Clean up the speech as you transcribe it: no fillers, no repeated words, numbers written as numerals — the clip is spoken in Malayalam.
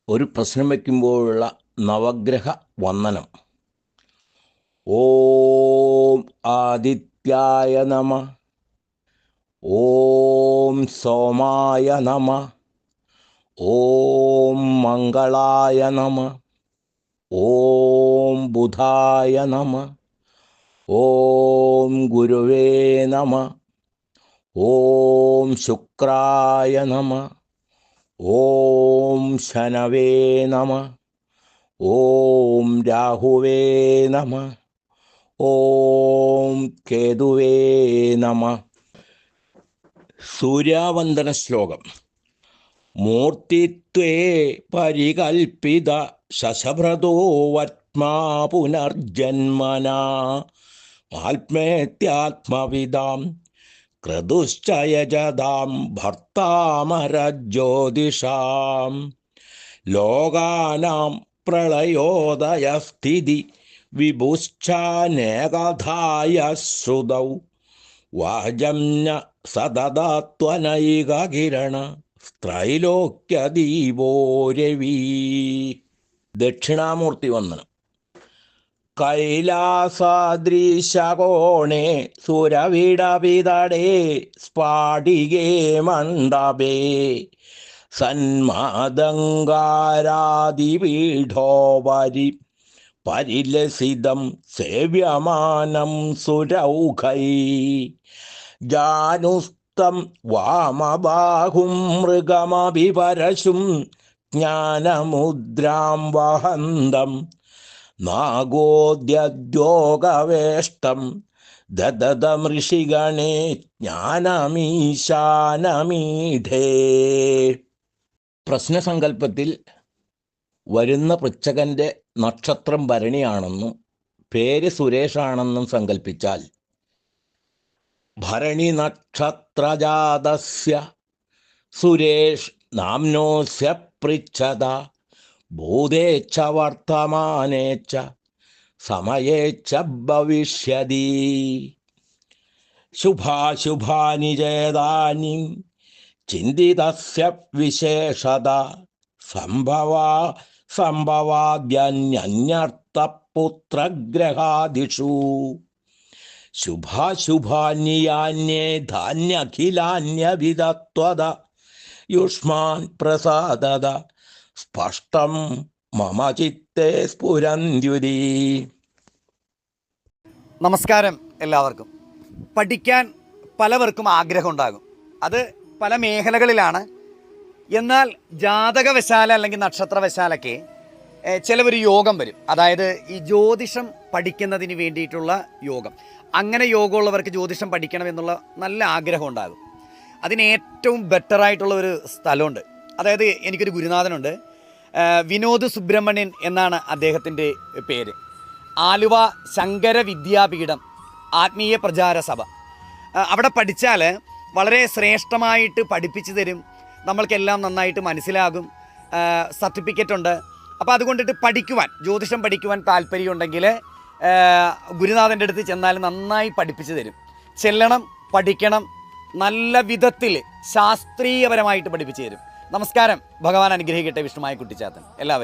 ഒരു പ്രശ്നം വയ്ക്കുമ്പോഴുള്ള നവഗ്രഹ വന്ദനം. ഓം ആദിത്യായ നമ, ഓം സോമായ നമ, ഓം മംഗളായ നമ, ഓം ബുധായ നമ, ഓം ഗുരുവേ നമ, ഓം ശുക്രായ നമ, ഓം ശനവേ നമ, ഓം രാഹുവേ നമ, ഓം കേതുവേ നമ. സൂര്യാവന്ദന ശ്ലോകം. മൂർത്തിത്വേ പരികൽപ്പിത ശശഭ്രതോ വത്മാ പുനർജന്മനാ ആത്മേത്യാത്മവിദാം ക്രതുശ്ചയജതാം ഭർത്താമരജ്യോതിഷാം ലോകാനാം പ്രളയോദയസ്ഥിതി വിഭുശ്ചാനേകധായ ശ്രുതൗ വാജംന സതതത്വനൈകകിരണ ത്രൈലോക്യദീപോ രവി. ദക്ഷിണാമൂർത്തി വന്ദനം. കൈലാസാദ്രീശകോണേ സുരവിടവിതടേ സ്ഫാടികേ മണ്ഡപേ സന്മാദങ്കാരാദിപീഠോപരി പരിലസിതം സേവ്യമാനം സുരൗഘൈ ജാനുസ്തം വാമബാഹും മൃഗമഭിപരശും ജ്ഞാനമുദ്രാം വഹന്തം നാഗോദ്യോഗവേഷ്ടം ദദതമൃഷിഗണേ ജ്ഞാനമീശാനമീഢേ. പ്രശ്നസങ്കല്പത്തിൽ വരുന്ന പൃച്ഛകൻ്റെ നക്ഷത്രം ഭരണിയാണെന്നും പേര് സുരേഷാണെന്നും സങ്കല്പിച്ചാൽ ഭരണി നക്ഷത്രജാതസ്യ സുരേഷ് നാംനോസ്യ പൃച്ഛത ഭൂതേച്ഛ വർത്തമാനേച്ഛ സമയേച്ഛ ഭവിഷ്യതി. ശുഭാശുഭാനി ചേതാനി ചിന്തിതസ്യ വിശേഷത സംഭവാദ്യന്യർത്ഥപുത്രഗ്രഹാദിഷു ശുഭാശുഭാന്യാന്യേ ധാന്യഖിലാന്യവിദത്വത യുഷ്മാൻ പ്രസാദത സ്പഷ്ടം മമ ചിത്തേ സ്ഫുരന്ത്യുരീ. നമസ്കാരം എല്ലാവർക്കും. പഠിക്കാൻ പലവർക്കും ആഗ്രഹമുണ്ടാകും. അത് പല മേഖലകളിലാണ്. എന്നാൽ ജാതകവശാല അല്ലെങ്കിൽ നക്ഷത്രവശാലൊക്കെ ചിലവർ യോഗം വരും. അതായത് ഈ ജ്യോതിഷം പഠിക്കുന്നതിന് വേണ്ടിയിട്ടുള്ള യോഗം. അങ്ങനെ യോഗമുള്ളവർക്ക് ജ്യോതിഷം പഠിക്കണം എന്നുള്ള നല്ല ആഗ്രഹം ഉണ്ടാകും. അതിന് ഏറ്റവും ബെറ്ററായിട്ടുള്ള ഒരു സ്ഥലമുണ്ട്. അതായത് എനിക്കൊരു ഗുരുനാഥനുണ്ട്, വിനോദ് സുബ്രഹ്മണ്യൻ എന്നാണ് അദ്ദേഹത്തിൻ്റെ പേര്. ആലുവ ശങ്കര വിദ്യാപീഠം ആത്മീയ പ്രചാര സഭ. അവിടെ പഠിച്ചാൽ വളരെ ശ്രേഷ്ഠമായിട്ട് പഠിപ്പിച്ചു തരും. നമ്മൾക്കെല്ലാം നന്നായിട്ട് മനസ്സിലാകും. സർട്ടിഫിക്കറ്റ് ഉണ്ട്. അപ്പോൾ അതുകൊണ്ടിട്ട് പഠിക്കുവാൻ, ജ്യോതിഷം പഠിക്കുവാൻ താല്പര്യമുണ്ടെങ്കിൽ ഗുരുനാഥൻ്റെ അടുത്ത് ചെന്നാൽ നന്നായി പഠിപ്പിച്ചു തരും. ചെല്ലണം, പഠിക്കണം. നല്ല വിധത്തിൽ ശാസ്ത്രീയപരമായിട്ട് പഠിപ്പിച്ചു തരും. നമസ്കാരം. ഭഗവാൻ അനുഗ്രഹിക്കട്ടെ. വിഷ്ണുമായ കുട്ടിച്ചാത്തൻ. എല്ലാവരും